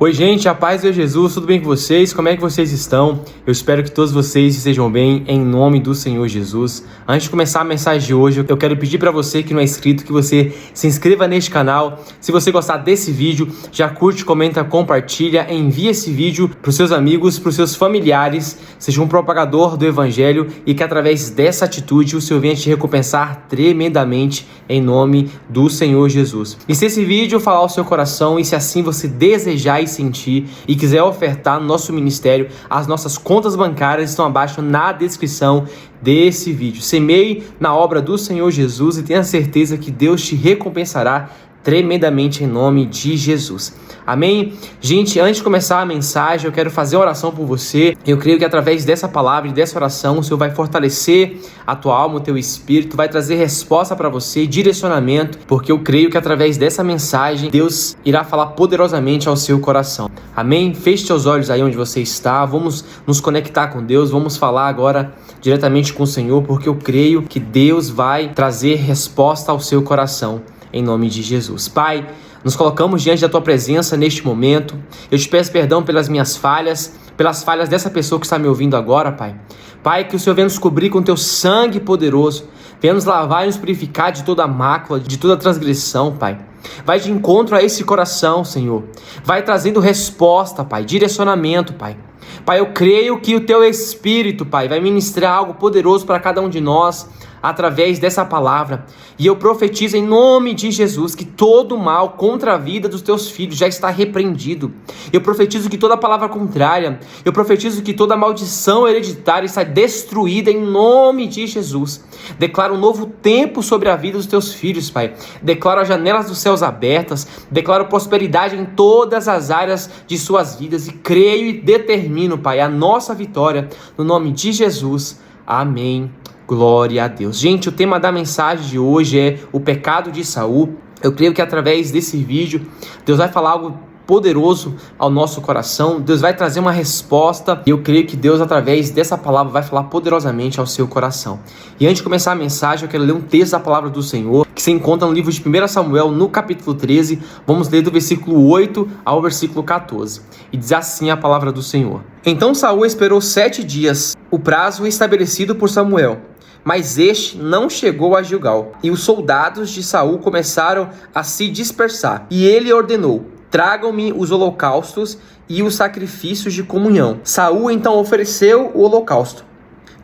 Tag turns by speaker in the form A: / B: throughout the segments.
A: Oi gente, a paz de Jesus, tudo bem com vocês? Como é que vocês estão? Eu espero que todos vocês estejam bem, em nome do Senhor Jesus. Antes de começar a mensagem de hoje, eu quero pedir para você que não é inscrito, que você se inscreva neste canal. Se você gostar desse vídeo, já curte, comenta, compartilha, envia esse vídeo para os seus amigos, para os seus familiares, seja um propagador do Evangelho e que através dessa atitude o Senhor venha te recompensar tremendamente em nome do Senhor Jesus. E se esse vídeo falar ao seu coração e se assim você desejar e sentir e quiser ofertar no nosso ministério, as nossas contas bancárias estão abaixo na descrição desse vídeo. Semeie na obra do Senhor Jesus e tenha certeza que Deus te recompensará tremendamente em nome de Jesus. Amém? Gente, antes de começar a mensagem, eu quero fazer uma oração por você. Eu creio que através dessa palavra e dessa oração, o Senhor vai fortalecer a tua alma, o teu espírito, vai trazer resposta para você, direcionamento, porque eu creio que através dessa mensagem, Deus irá falar poderosamente ao seu coração. Amém? Feche seus olhos aí onde você está, vamos nos conectar com Deus, vamos falar agora diretamente com o Senhor, porque eu creio que Deus vai trazer resposta ao seu coração. Em nome de Jesus. Pai, nos colocamos diante da Tua presença neste momento. Eu te peço perdão pelas minhas falhas, pelas falhas dessa pessoa que está me ouvindo agora, Pai. Pai, que o Senhor venha nos cobrir com Teu sangue poderoso, venha nos lavar e nos purificar de toda mácula, de toda transgressão, Pai. Vai de encontro a esse coração, Senhor. Vai trazendo resposta, Pai, direcionamento, Pai. Pai, eu creio que o Teu Espírito, Pai, vai ministrar algo poderoso para cada um de nós, através dessa palavra, e eu profetizo em nome de Jesus que todo mal contra a vida dos teus filhos já está repreendido. Eu profetizo que toda palavra contrária, eu profetizo que toda maldição hereditária está destruída em nome de Jesus. Declaro um novo tempo sobre a vida dos teus filhos, Pai. Declaro as janelas dos céus abertas, declaro prosperidade em todas as áreas de suas vidas e creio e determino, Pai, a nossa vitória no nome de Jesus. Amém. Glória a Deus. Gente, o tema da mensagem de hoje é o pecado de Saul. Eu creio que através desse vídeo, Deus vai falar algo poderoso ao nosso coração. Deus vai trazer uma resposta e eu creio que Deus, através dessa palavra, vai falar poderosamente ao seu coração. E antes de começar a mensagem, eu quero ler um texto da palavra do Senhor, que se encontra no livro de 1 Samuel, no capítulo 13. Vamos ler do versículo 8 ao versículo 14. E diz assim a palavra do Senhor. Então Saul esperou 7 dias, o prazo estabelecido por Samuel. Mas este não chegou a Gilgal, e os soldados de Saul começaram a se dispersar. E ele ordenou: tragam-me os holocaustos e os sacrifícios de comunhão. Saul então ofereceu o holocausto.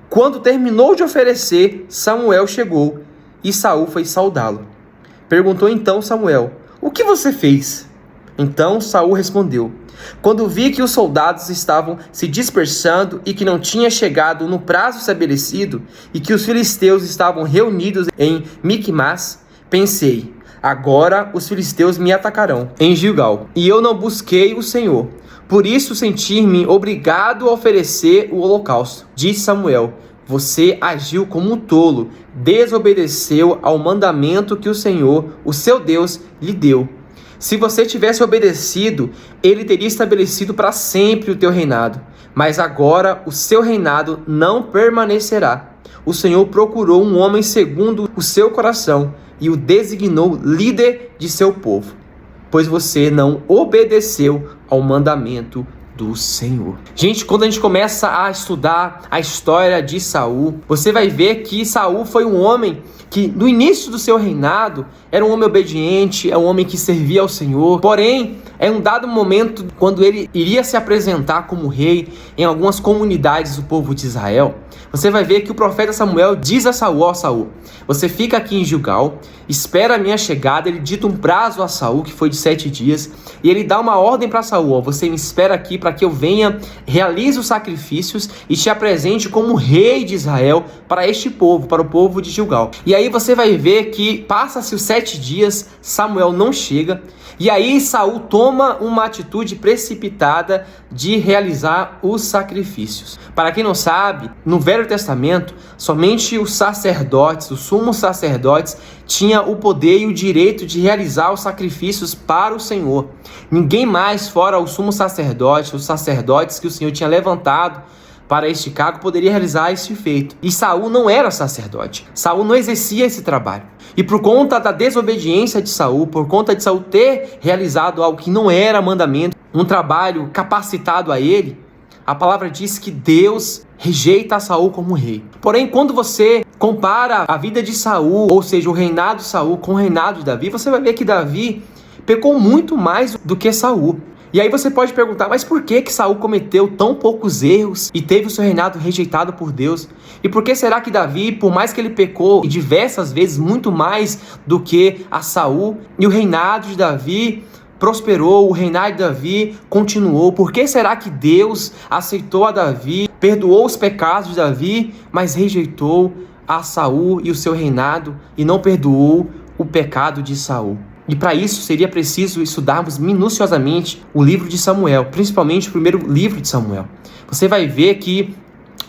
A: Quando terminou de oferecer, Samuel chegou, e Saul foi saudá-lo. Perguntou então Samuel: o que você fez? Então Saul respondeu: quando vi que os soldados estavam se dispersando e que não tinha chegado no prazo estabelecido e que os filisteus estavam reunidos em Micmas, pensei: agora os filisteus me atacarão em Gilgal, e eu não busquei o Senhor. Por isso senti-me obrigado a oferecer o holocausto. Disse Samuel: você agiu como um tolo, desobedeceu ao mandamento que o Senhor, o seu Deus, lhe deu. Se você tivesse obedecido, ele teria estabelecido para sempre o teu reinado. Mas agora o seu reinado não permanecerá. O Senhor procurou um homem segundo o seu coração e o designou líder de seu povo, pois você não obedeceu ao mandamento do Senhor. Gente, quando a gente começa a estudar a história de Saul, você vai ver que Saul foi um homem que no início do seu reinado era um homem obediente, é um homem que servia ao Senhor. Porém, em um dado momento, quando ele iria se apresentar como rei em algumas comunidades do povo de Israel, você vai ver que o profeta Samuel diz a Saul: ó Saul, você fica aqui em Gilgal, espera a minha chegada. Ele dita um prazo a Saul, que foi de 7 dias, e ele dá uma ordem para Saul: ó, você me espera aqui para que eu venha, realize os sacrifícios e te apresente como rei de Israel para este povo, para o povo de Gilgal. E aí você vai ver que passa-se os 7 dias, Samuel não chega, e aí Saul toma uma atitude precipitada de realizar os sacrifícios. Para quem não sabe, no Velho Testamento, somente os sacerdotes, os sumos sacerdotes, tinham o poder e o direito de realizar os sacrifícios para o Senhor. Ninguém mais, fora o sumo sacerdote, os sacerdotes que o Senhor tinha levantado para este cargo poderia realizar este feito. E Saul não era sacerdote. Saul não exercia esse trabalho. E por conta da desobediência de Saul, por conta de Saul ter realizado algo que não era mandamento, um trabalho capacitado a ele, a palavra diz que Deus rejeita Saul como rei. Porém, quando você compara a vida de Saul, ou seja, o reinado de Saul com o reinado de Davi, você vai ver que Davi pecou muito mais do que Saul. E aí você pode perguntar, mas por que Saul cometeu tão poucos erros e teve o seu reinado rejeitado por Deus? E por que será que Davi, por mais que ele pecou diversas vezes, muito mais do que a Saul, e o reinado de Davi prosperou, o reinado de Davi continuou? Por que será que Deus aceitou a Davi, perdoou os pecados de Davi, mas rejeitou a Saul e o seu reinado e não perdoou o pecado de Saul? E para isso seria preciso estudarmos minuciosamente o livro de Samuel, principalmente o primeiro livro de Samuel. Você vai ver que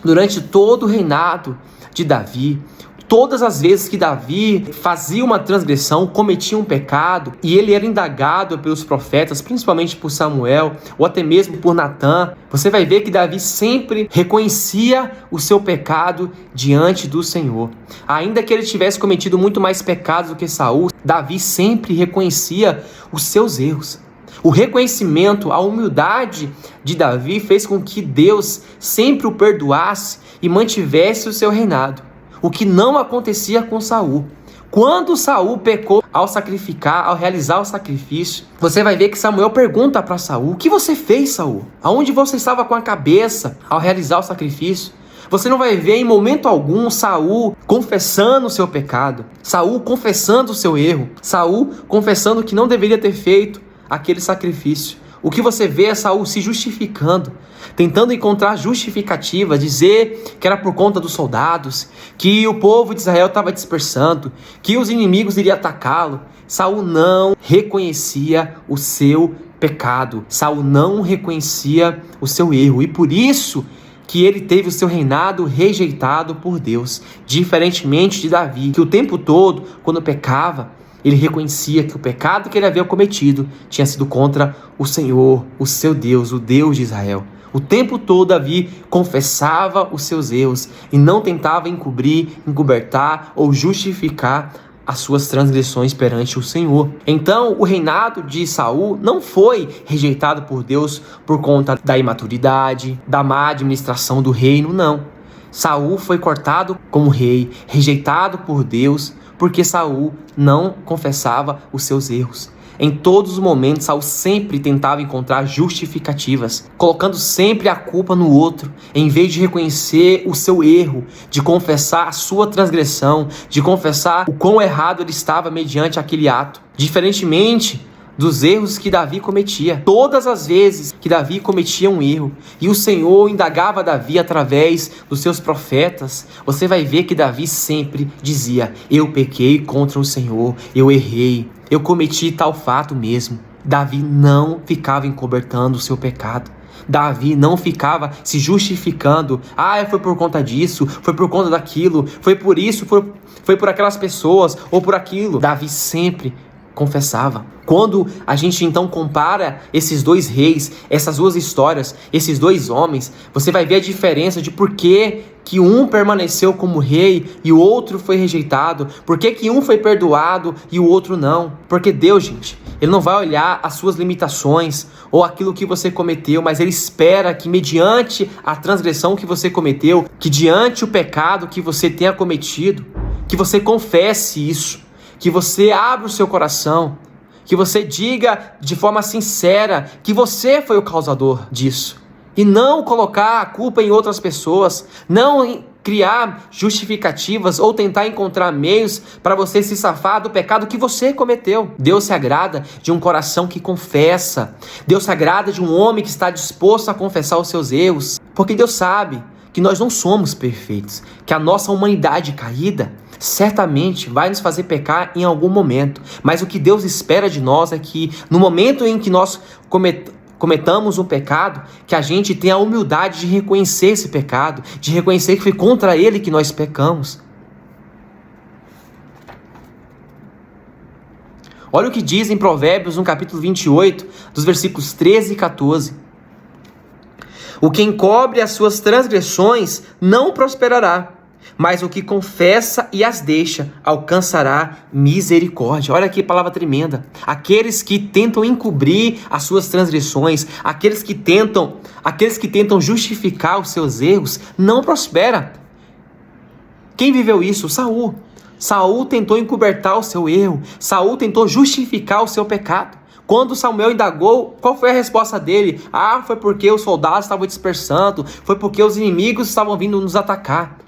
A: durante todo o reinado de Davi, todas as vezes que Davi fazia uma transgressão, cometia um pecado, e ele era indagado pelos profetas, principalmente por Samuel, ou até mesmo por Natã, você vai ver que Davi sempre reconhecia o seu pecado diante do Senhor. Ainda que ele tivesse cometido muito mais pecados do que Saul, Davi sempre reconhecia os seus erros. O reconhecimento, a humildade de Davi fez com que Deus sempre o perdoasse e mantivesse o seu reinado. O que não acontecia com Saul. Quando Saul pecou ao sacrificar, ao realizar o sacrifício, você vai ver que Samuel pergunta para Saul: o que você fez, Saul? Aonde você estava com a cabeça ao realizar o sacrifício? Você não vai ver em momento algum Saul confessando o seu pecado, Saul confessando o seu erro, Saul confessando que não deveria ter feito aquele sacrifício. O que você vê é Saul se justificando, tentando encontrar justificativa, dizer que era por conta dos soldados, que o povo de Israel estava dispersando, que os inimigos iriam atacá-lo. Saul não reconhecia o seu pecado, Saul não reconhecia o seu erro, e por isso que ele teve o seu reinado rejeitado por Deus, diferentemente de Davi, que o tempo todo, quando pecava, ele reconhecia que o pecado que ele havia cometido tinha sido contra o Senhor, o seu Deus, o Deus de Israel. O tempo todo Davi confessava os seus erros e não tentava encobrir, encobertar ou justificar as suas transgressões perante o Senhor. Então, o reinado de Saul não foi rejeitado por Deus por conta da imaturidade, da má administração do reino, não. Saul foi cortado como rei, rejeitado por Deus, porque Saul não confessava os seus erros. Em todos os momentos, Saul sempre tentava encontrar justificativas, colocando sempre a culpa no outro, em vez de reconhecer o seu erro, de confessar a sua transgressão, de confessar o quão errado ele estava mediante aquele ato. Diferentemente dos erros que Davi cometia. Todas as vezes que Davi cometia um erro e o Senhor indagava Davi através dos seus profetas, você vai ver que Davi sempre dizia: eu pequei contra o Senhor, eu errei, eu cometi tal fato mesmo. Davi não ficava encobertando o seu pecado. Davi não ficava se justificando: foi por conta disso, foi por conta daquilo, foi por isso, foi por aquelas pessoas ou por aquilo. Davi sempre confessava. Quando a gente então compara esses dois reis, essas duas histórias, esses dois homens, você vai ver a diferença de por que um permaneceu como rei e o outro foi rejeitado, por que um foi perdoado e o outro não. Porque Deus, gente, Ele não vai olhar as suas limitações ou aquilo que você cometeu, mas Ele espera que mediante a transgressão que você cometeu, que diante o pecado que você tenha cometido, que você confesse isso, que você abra o seu coração, que você diga de forma sincera que você foi o causador disso. E não colocar a culpa em outras pessoas, não criar justificativas ou tentar encontrar meios para você se safar do pecado que você cometeu. Deus se agrada de um coração que confessa. Deus se agrada de um homem que está disposto a confessar os seus erros. Porque Deus sabe que nós não somos perfeitos, que a nossa humanidade caída certamente vai nos fazer pecar em algum momento, mas o que Deus espera de nós é que no momento em que nós cometamos um pecado, que a gente tenha a humildade de reconhecer esse pecado, de reconhecer que foi contra Ele que nós pecamos. Olha o que diz em Provérbios, no capítulo 28, dos versículos 13 e 14. O que encobre as suas transgressões não prosperará, mas o que confessa e as deixa alcançará misericórdia. Olha que palavra tremenda. Aqueles que tentam encobrir as suas transgressões, aqueles que tentam justificar os seus erros, não prospera. Quem viveu isso? Saul. Saul tentou encobertar o seu erro. Saul tentou justificar o seu pecado. Quando Samuel indagou, qual foi a resposta dele? Foi porque os soldados estavam dispersando, foi porque os inimigos estavam vindo nos atacar.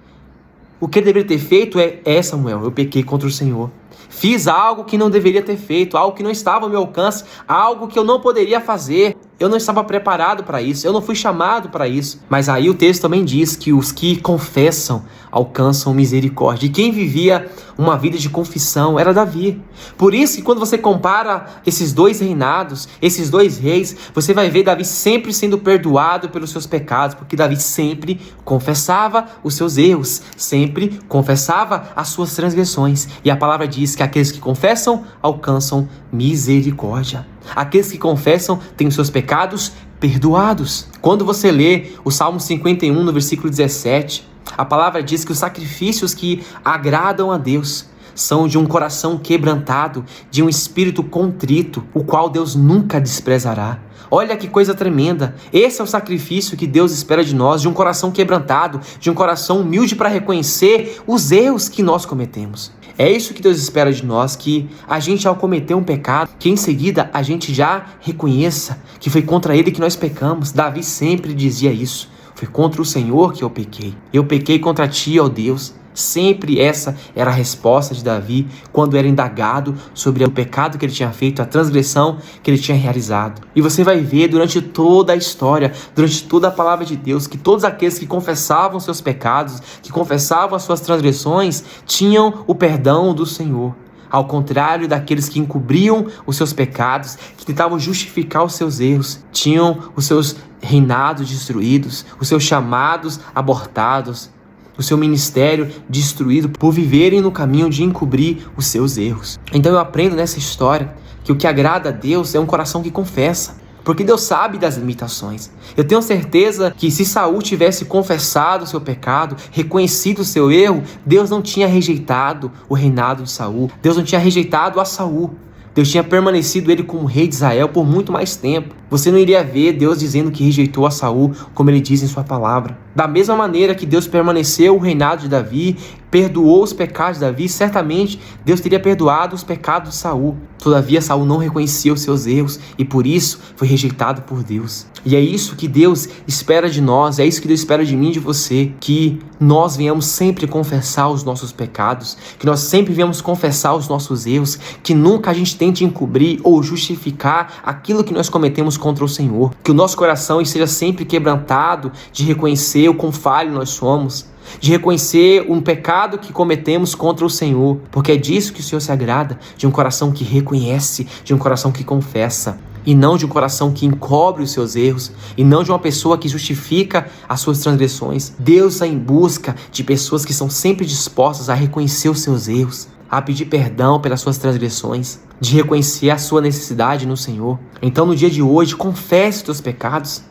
A: O que ele deveria ter feito Samuel, eu pequei contra o Senhor. Fiz algo que não deveria ter feito, algo que não estava ao meu alcance, algo que eu não poderia fazer. Eu não estava preparado para isso, eu não fui chamado para isso. Mas aí o texto também diz que os que confessam alcançam misericórdia. E quem vivia uma vida de confissão era Davi. Por isso que quando você compara esses dois reinados, esses dois reis, você vai ver Davi sempre sendo perdoado pelos seus pecados, porque Davi sempre confessava os seus erros, sempre confessava as suas transgressões. E a palavra diz que aqueles que confessam alcançam misericórdia. Aqueles que confessam têm os seus pecados perdoados. Quando você lê o Salmo 51, no versículo 17, a palavra diz que os sacrifícios que agradam a Deus são de um coração quebrantado, de um espírito contrito, o qual Deus nunca desprezará. Olha que coisa tremenda. Esse é o sacrifício que Deus espera de nós, de um coração quebrantado, de um coração humilde para reconhecer os erros que nós cometemos. É isso que Deus espera de nós, que a gente, ao cometer um pecado, que em seguida a gente já reconheça que foi contra Ele que nós pecamos. Davi sempre dizia isso. Foi contra o Senhor que eu pequei. Eu pequei contra Ti, ó Deus. Sempre essa era a resposta de Davi quando era indagado sobre o pecado que ele tinha feito, a transgressão que ele tinha realizado. E você vai ver durante toda a história, durante toda a palavra de Deus, que todos aqueles que confessavam seus pecados, que confessavam as suas transgressões, tinham o perdão do Senhor. Ao contrário daqueles que encobriam os seus pecados, que tentavam justificar os seus erros, tinham os seus reinados destruídos, os seus chamados abortados, o seu ministério destruído por viverem no caminho de encobrir os seus erros. Então eu aprendo nessa história que o que agrada a Deus é um coração que confessa, porque Deus sabe das limitações. Eu tenho certeza que se Saul tivesse confessado o seu pecado, reconhecido o seu erro, Deus não tinha rejeitado o reinado de Saul. Deus não tinha rejeitado a Saul. Deus tinha permanecido ele como rei de Israel por muito mais tempo. Você não iria ver Deus dizendo que rejeitou a Saul, como ele diz em sua palavra. Da mesma maneira que Deus permaneceu o reinado de Davi, perdoou os pecados de Davi, certamente Deus teria perdoado os pecados de Saul. Todavia, Saul não reconhecia os seus erros e por isso foi rejeitado por Deus. E é isso que Deus espera de nós, é isso que Deus espera de mim e de você, que nós venhamos sempre confessar os nossos pecados, que nós sempre venhamos confessar os nossos erros, que nunca a gente tente encobrir ou justificar aquilo que nós cometemos contra o Senhor. Que o nosso coração esteja sempre quebrantado de reconhecer o quão falho nós somos, de reconhecer um pecado que cometemos contra o Senhor, porque é disso que o Senhor se agrada, de um coração que reconhece, de um coração que confessa, e não de um coração que encobre os seus erros, e não de uma pessoa que justifica as suas transgressões. Deus está em busca de pessoas que são sempre dispostas a reconhecer os seus erros, a pedir perdão pelas suas transgressões, de reconhecer a sua necessidade no Senhor. Então, no dia de hoje, confesse os teus pecados.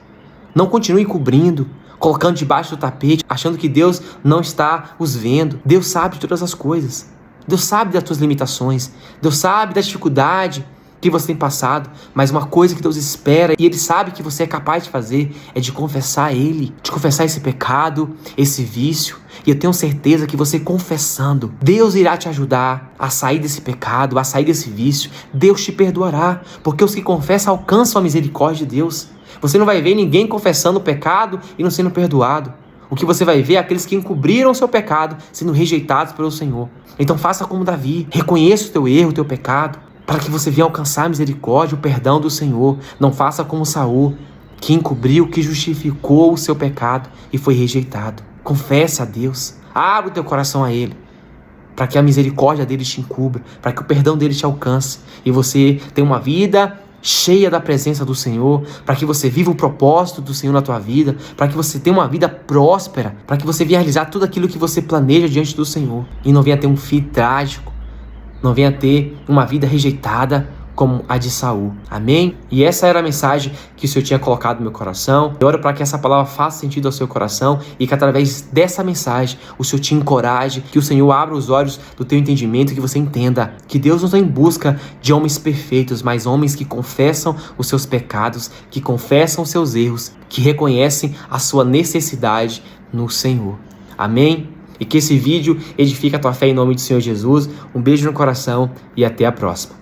A: Não continue cobrindo, colocando debaixo do tapete, achando que Deus não está os vendo. Deus sabe de todas as coisas. Deus sabe das tuas limitações. Deus sabe da dificuldade que você tem passado. Mas uma coisa que Deus espera, e Ele sabe que você é capaz de fazer, é de confessar a Ele, de confessar esse pecado, esse vício. E eu tenho certeza que você confessando, Deus irá te ajudar a sair desse pecado, a sair desse vício. Deus te perdoará, porque os que confessam alcançam a misericórdia de Deus. Você não vai ver ninguém confessando o pecado e não sendo perdoado. O que você vai ver é aqueles que encobriram o seu pecado sendo rejeitados pelo Senhor. Então faça como Davi, reconheça o teu erro, o teu pecado, para que você venha alcançar a misericórdia, o perdão do Senhor. Não faça como Saul, que encobriu, que justificou o seu pecado e foi rejeitado. Confesse a Deus, abre o teu coração a Ele, para que a misericórdia dele te encubra, para que o perdão dele te alcance e você tenha uma vida cheia da presença do Senhor, para que você viva o propósito do Senhor na tua vida, para que você tenha uma vida próspera, para que você venha realizar tudo aquilo que você planeja diante do Senhor e não venha ter um fim trágico, não venha ter uma vida rejeitada como a de Saul. Amém? E essa era a mensagem que o Senhor tinha colocado no meu coração. Eu oro para que essa palavra faça sentido ao seu coração e que através dessa mensagem o Senhor te encoraje, que o Senhor abra os olhos do teu entendimento e que você entenda que Deus não está em busca de homens perfeitos, mas homens que confessam os seus pecados, que confessam os seus erros, que reconhecem a sua necessidade no Senhor. Amém? E que esse vídeo edifique a tua fé em nome do Senhor Jesus. Um beijo no coração e até a próxima.